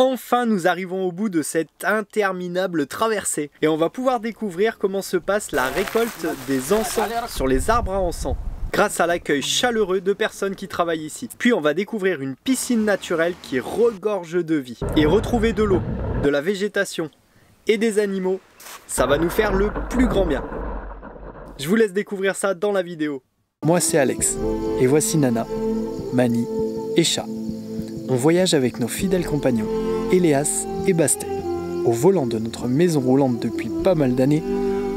Enfin, nous arrivons au bout de cette interminable traversée et on va pouvoir découvrir comment se passe la récolte des encens sur les arbres à encens grâce à l'accueil chaleureux de personnes qui travaillent ici. Puis on va découvrir une piscine naturelle qui regorge de vie et retrouver de l'eau, de la végétation et des animaux. Ça va nous faire le plus grand bien. Je vous laisse découvrir ça dans la vidéo. Moi c'est Alex et voici Nana, Mani et Chat. On voyage avec nos fidèles compagnons, Eléas et Bastet. Au volant de notre maison roulante depuis pas mal d'années,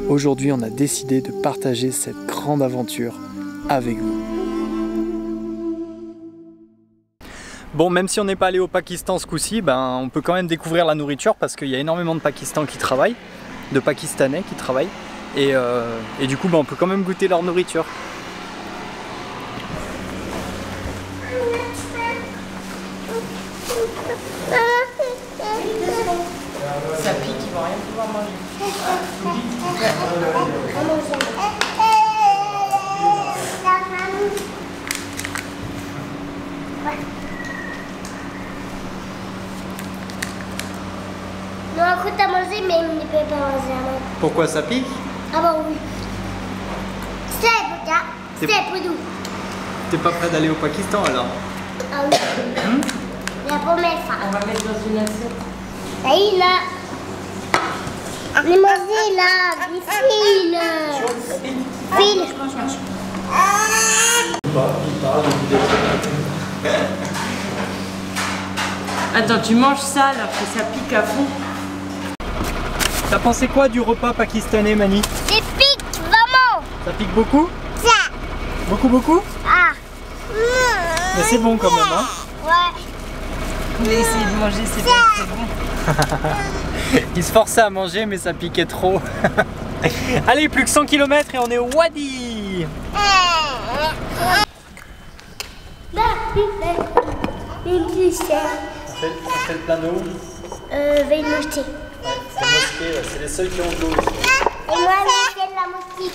aujourd'hui on a décidé de partager cette grande aventure avec vous. Bon, même si on n'est pas allé au Pakistan ce coup-ci, on peut quand même découvrir la nourriture parce qu'il y a énormément de Pakistanais qui travaillent, et du coup on peut quand même goûter leur nourriture. Ça pique, ils vont rien pouvoir manger. Non, écoute, t'as mangé, mais il ne peut pas manger. Pourquoi ça pique? Ah bah oui. C'est pour nous. T'es pas prêt d'aller au Pakistan alors? Ah oui. La première fois. On va mettre dans une assiette. Ça y est, là. Les manger là, des fils. Fils. Attends, tu manges ça alors que ça pique à fond. T'as pensé quoi du repas pakistanais, Mani? Des pics, vraiment. Ça pique beaucoup? Ça. Beaucoup? Ah. Mais c'est bon quand même, hein? Ouais. On va essayer de manger, c'est bien, c'est bon. Il se forçait à manger, mais ça piquait trop. Allez, plus que 100 km et on est au Wadi. On fait le plein d'eau. Veille mosquée. C'est mosquée, c'est les seuls qui ont de l'eau. Et moi, j'ai de la mosquée.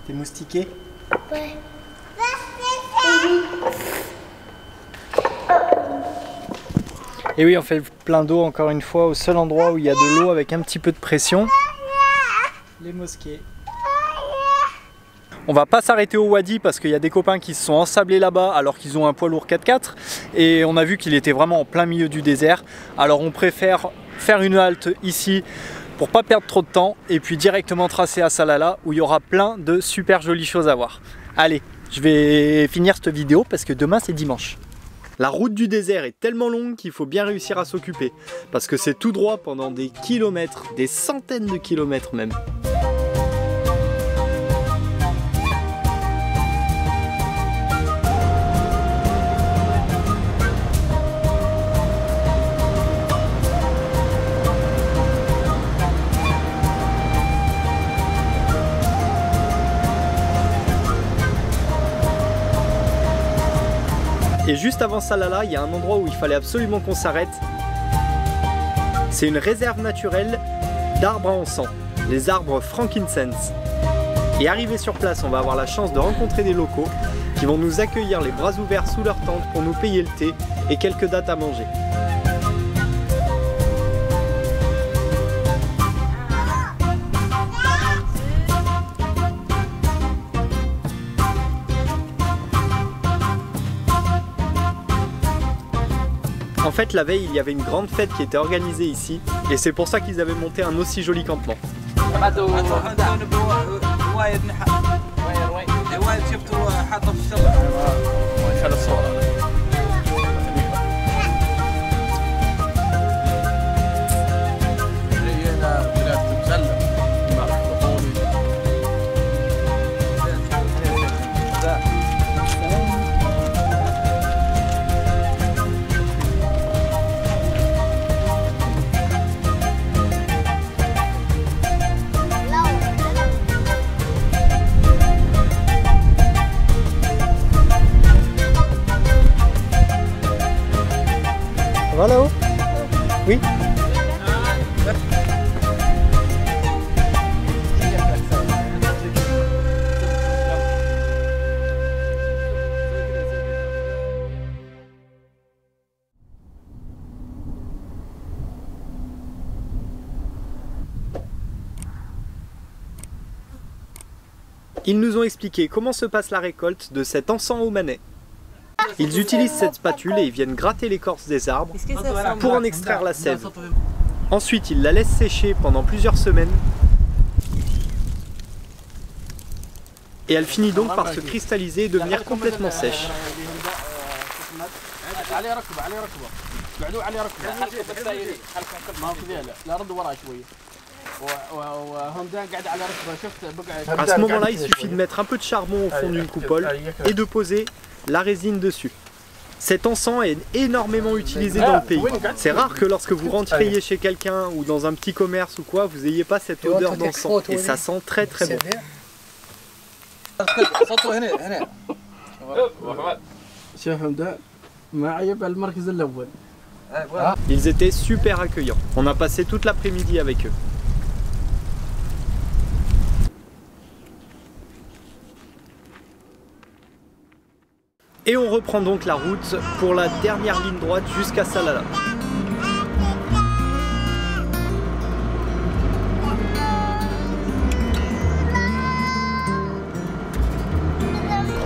T'es moustiqué? Ouais. Et oui, on fait le plein d'eau encore une fois au seul endroit où il y a de l'eau avec un petit peu de pression. Les mosquées. On va pas s'arrêter au Wadi parce qu'il y a des copains qui se sont ensablés là-bas alors qu'ils ont un poids lourd 4x4 et on a vu qu'il était vraiment en plein milieu du désert. Alors on préfère faire une halte ici pour pas perdre trop de temps et puis directement tracer à Salalah où il y aura plein de super jolies choses à voir. Allez, je vais finir cette vidéo parce que demain c'est dimanche. La route du désert est tellement longue qu'il faut bien réussir à s'occuper parce que c'est tout droit pendant des kilomètres, des centaines de kilomètres même. Et juste avant Salalah, il y a un endroit où il fallait absolument qu'on s'arrête. C'est une réserve naturelle d'arbres à encens, les arbres frankincense. Et arrivé sur place, on va avoir la chance de rencontrer des locaux qui vont nous accueillir les bras ouverts sous leur tente pour nous payer le thé et quelques dattes à manger. En fait, la veille, il y avait une grande fête qui était organisée ici, et c'est pour ça qu'ils avaient monté un aussi joli campement. Voilà. Oui. Ils nous ont expliqué comment se passe la récolte de cet encens omanais. Ils utilisent cette spatule et ils viennent gratter l'écorce des arbres pour en extraire la sève. Ensuite, ils la laissent sécher pendant plusieurs semaines. Et elle finit donc par se cristalliser et devenir complètement sèche. À ce moment-là, il suffit de mettre un peu de charbon au fond d'une coupole et de poser la résine dessus. Cet encens est énormément utilisé dans le pays. C'est rare que lorsque vous rentriez chez quelqu'un ou dans un petit commerce ou quoi, vous n'ayez pas cette odeur d'encens. Et ça sent très très bon. Ils étaient super accueillants. On a passé toute l'après-midi avec eux. Et on reprend donc la route pour la dernière ligne droite jusqu'à Salalah.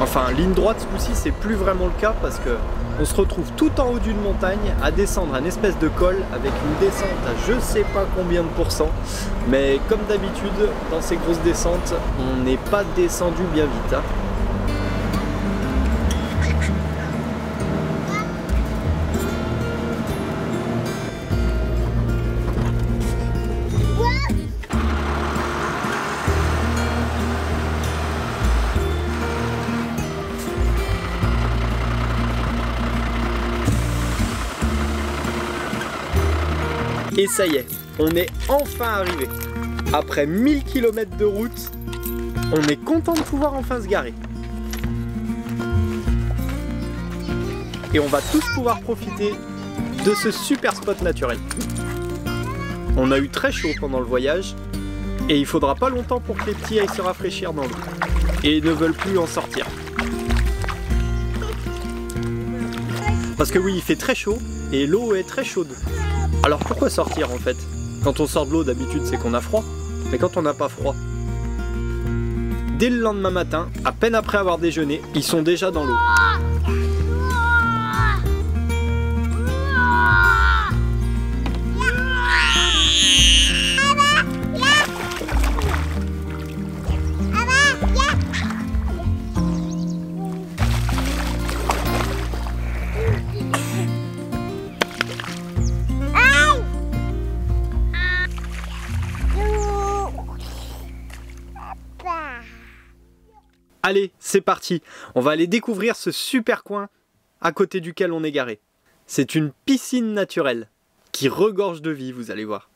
Enfin, ligne droite ce coup-ci, c'est plus vraiment le cas parce que on se retrouve tout en haut d'une montagne à descendre un espèce de col avec une descente à je sais pas combien de pourcents. Mais comme d'habitude, dans ces grosses descentes, on n'est pas descendu bien vite. Hein. Et ça y est, on est enfin arrivé. Après 1000 km de route, on est content de pouvoir enfin se garer. Et on va tous pouvoir profiter de ce super spot naturel. On a eu très chaud pendant le voyage et il faudra pas longtemps pour que les petits aillent se rafraîchir dans l'eau. Et ne veulent plus en sortir. Parce que oui, il fait très chaud et l'eau est très chaude. Alors pourquoi sortir en fait? Quand on sort de l'eau d'habitude c'est qu'on a froid, mais quand on n'a pas froid. Dès le lendemain matin, à peine après avoir déjeuné, ils sont déjà dans l'eau. Allez, c'est parti, on va aller découvrir ce super coin à côté duquel on est garé. C'est une piscine naturelle qui regorge de vie, vous allez voir.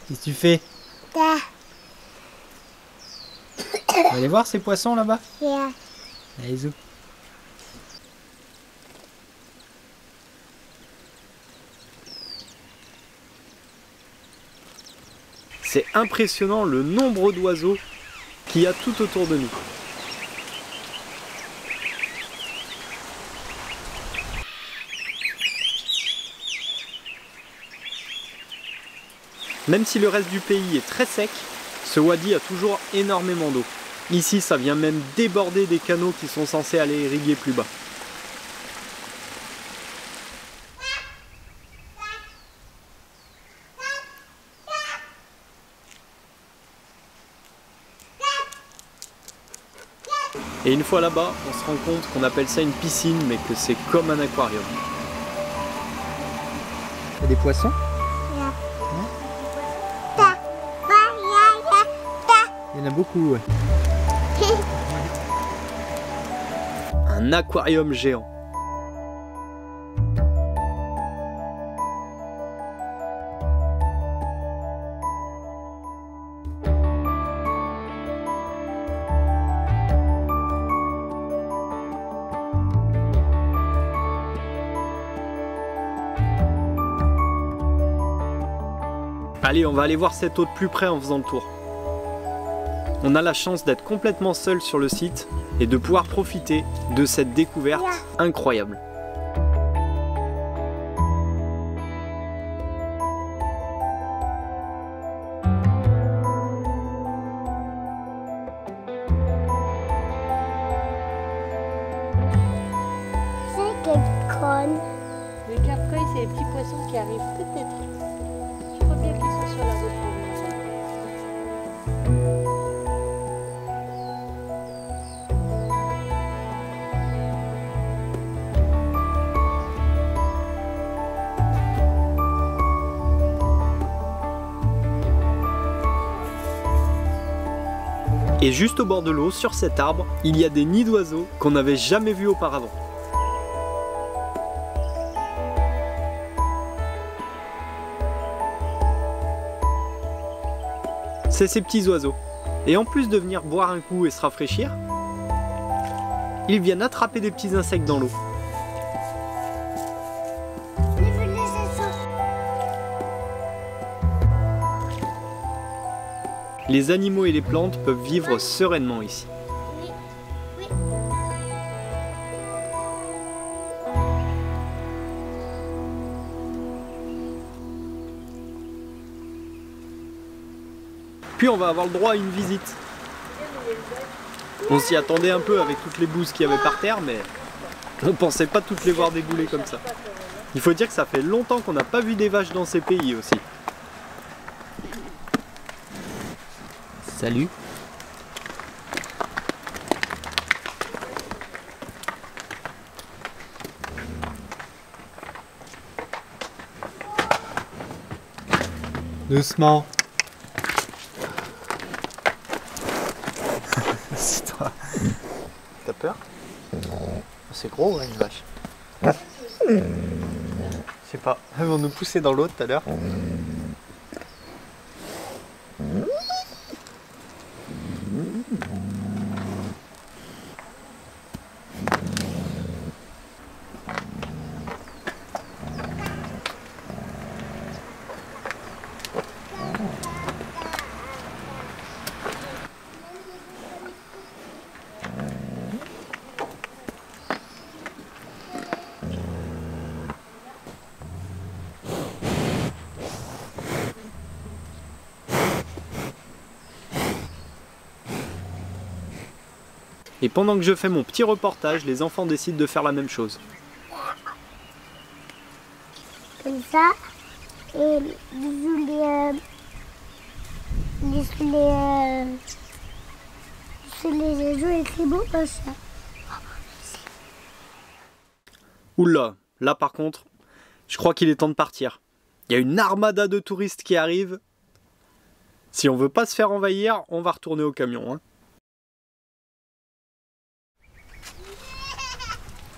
Qu'est-ce que tu fais? On va aller voir ces poissons là-bas? Allez, zou. C'est impressionnant le nombre d'oiseaux qu'il y a tout autour de nous. Même si le reste du pays est très sec, ce wadi a toujours énormément d'eau. Ici, ça vient même déborder des canaux qui sont censés aller irriguer plus bas. Et une fois là-bas, on se rend compte qu'on appelle ça une piscine, mais que c'est comme un aquarium. Il y a des poissons ? Il y en a beaucoup, ouais. Un aquarium géant. Allez, on va aller voir cette eau de plus près en faisant le tour. On a la chance d'être complètement seul sur le site et de pouvoir profiter de cette découverte incroyable. Les caprins, c'est les petits poissons qui arrivent peut-être. Je crois bien qu'ils sont sur la route. Et juste au bord de l'eau, sur cet arbre, il y a des nids d'oiseaux qu'on n'avait jamais vus auparavant. C'est ces petits oiseaux. Et en plus de venir boire un coup et se rafraîchir, ils viennent attraper des petits insectes dans l'eau. Les animaux et les plantes peuvent vivre sereinement ici. Puis on va avoir le droit à une visite. On s'y attendait un peu avec toutes les bouses qu'il y avait par terre, mais on pensait pas toutes les voir dégouler comme ça. Il faut dire que ça fait longtemps qu'on n'a pas vu des vaches dans ces pays aussi. Salut. Doucement. C'est toi. T'as peur? C'est gros, hein, une vache. Je sais pas. Elles vont nous pousser dans l'eau tout à l'heure. Et pendant que je fais mon petit reportage, les enfants décident de faire la même chose. Comme ça. Et les oiseaux et les beaux comme ça. Oula, là par contre, je crois qu'il est temps de partir. Il y a une armada de touristes qui arrive. Si on veut pas se faire envahir, on va retourner au camion, hein.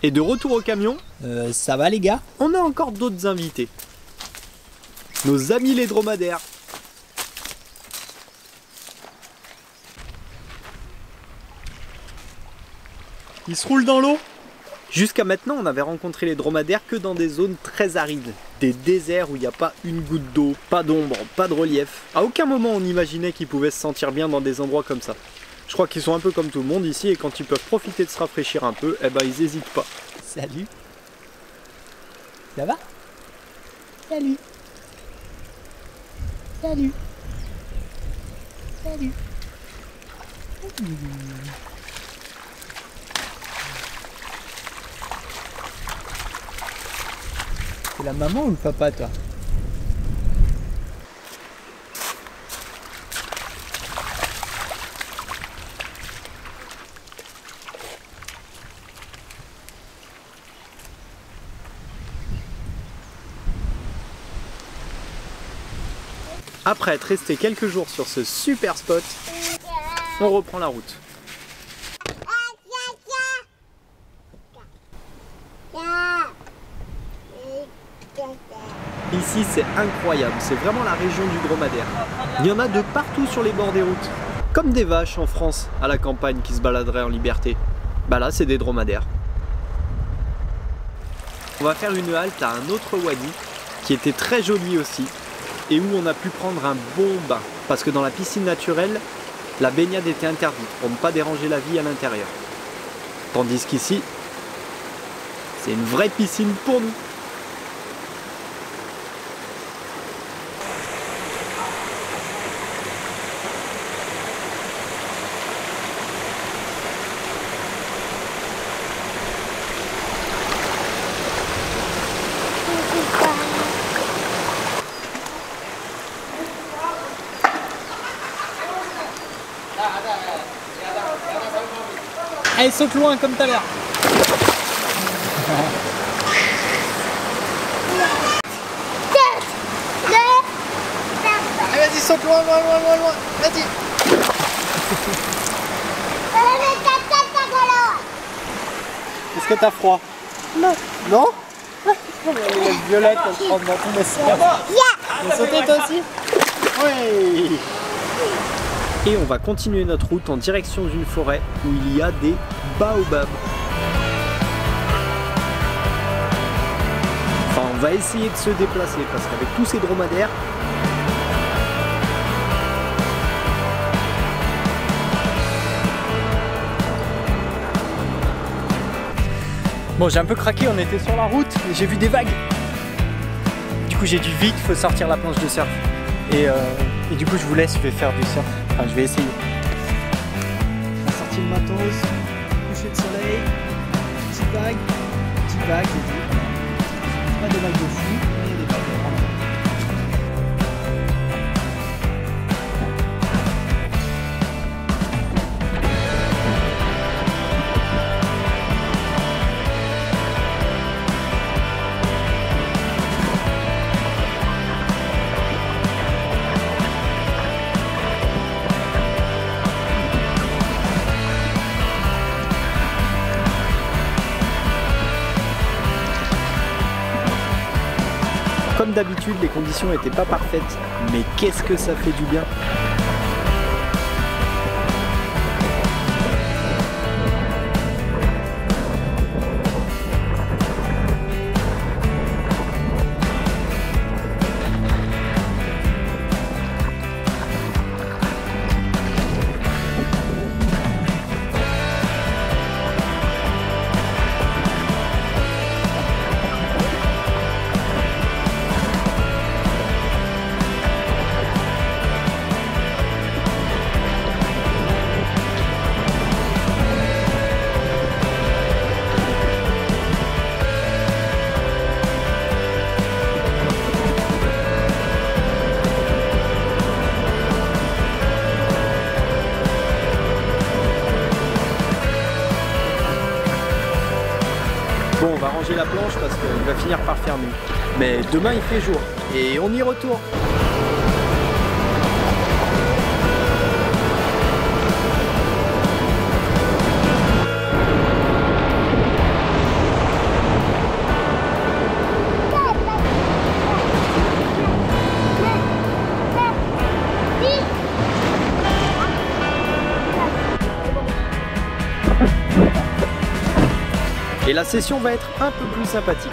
Et de retour au camion, ça va les gars? On a encore d'autres invités. Nos amis les dromadaires. Ils se roulent dans l'eau. Jusqu'à maintenant, on avait rencontré les dromadaires que dans des zones très arides. Des déserts où il n'y a pas une goutte d'eau, pas d'ombre, pas de relief. À aucun moment on imaginait qu'ils pouvaient se sentir bien dans des endroits comme ça. Je crois qu'ils sont un peu comme tout le monde ici et quand ils peuvent profiter de se rafraîchir un peu, eh ben ils hésitent pas. Salut. Ça va? Salut. Salut. Salut. C'est la maman ou le papa toi? Après être resté quelques jours sur ce super spot, on reprend la route. Ici c'est incroyable, c'est vraiment la région du dromadaire. Il y en a de partout sur les bords des routes. Comme des vaches en France, à la campagne qui se baladeraient en liberté. Bah là c'est des dromadaires. On va faire une halte à un autre wadi qui était très joli aussi. et où on a pu prendre un bon bain. Parce que dans la piscine naturelle, la baignade était interdite pour ne pas déranger la vie à l'intérieur. Tandis qu'ici, c'est une vraie piscine pour nous. Allez, saute loin comme tout à l'heure. Allez, vas-y, saute loin, loin. Vas-y. Est-ce que t'as froid? Non. Non? Violette, elle se prend dans ton espace. Tu veux sauter toi aussi? Oui. Et on va continuer notre route en direction d'une forêt où il y a des baobabs. Enfin, on va essayer de se déplacer parce qu'avec tous ces dromadaires, bon, j'ai un peu craqué, on était sur la route et j'ai vu des vagues. Du coup, j'ai dû vite sortir la planche de surf. Et du coup, je vous laisse, je vais faire du surf. Enfin, je vais essayer. On a sorti le matos, coucher de soleil, petite vague, j'ai dit. Pas des vagues de fou, mais des vagues de ramadan. Comme d'habitude, les conditions n'étaient pas parfaites, mais qu'est-ce que ça fait du bien! Bon, on va ranger la planche parce qu'il va finir par faire nuit. Mais demain il fait jour et on y retourne. Et la session va être un peu plus sympathique.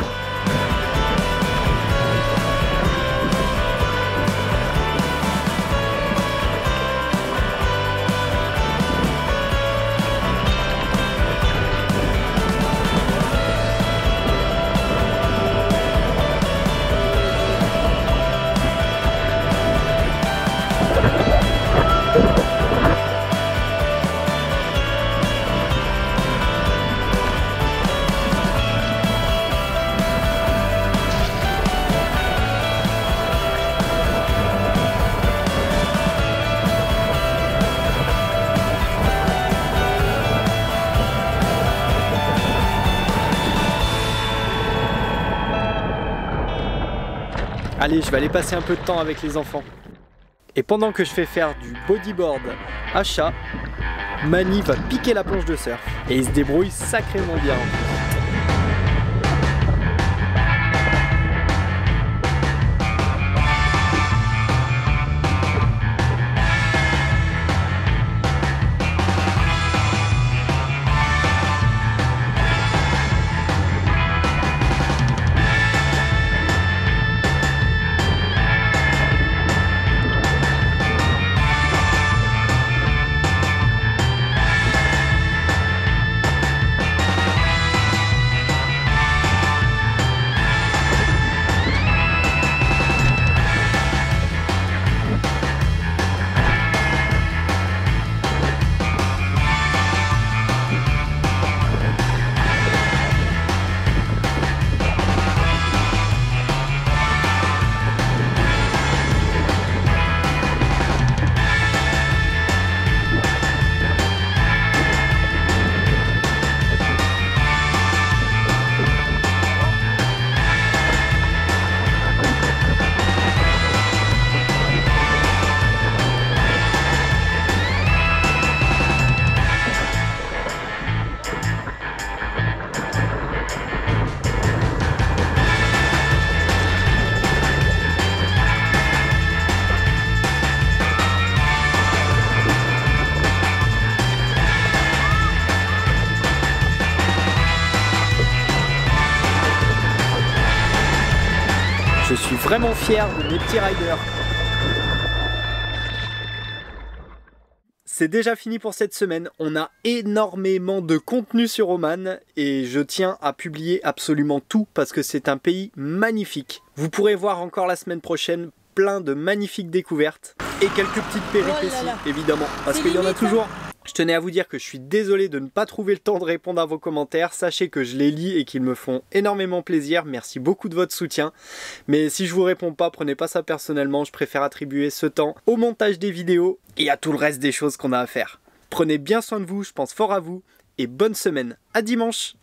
Allez, je vais aller passer un peu de temps avec les enfants. Et pendant que je fais faire du bodyboard à chat, Mani va piquer la planche de surf. Et il se débrouille sacrément bien. suis vraiment fier de mes petits riders. C'est déjà fini pour cette semaine, on a énormément de contenu sur Oman et je tiens à publier absolument tout parce que c'est un pays magnifique. Vous pourrez voir encore la semaine prochaine plein de magnifiques découvertes et quelques petites péripéties évidemment parce qu'il y en a toujours. Je tenais à vous dire que je suis désolé de ne pas trouver le temps de répondre à vos commentaires. Sachez que je les lis et qu'ils me font énormément plaisir. Merci beaucoup de votre soutien. Mais si je vous réponds pas, prenez pas ça personnellement. Je préfère attribuer ce temps au montage des vidéos et à tout le reste des choses qu'on a à faire. Prenez bien soin de vous, je pense fort à vous. Et bonne semaine. À dimanche!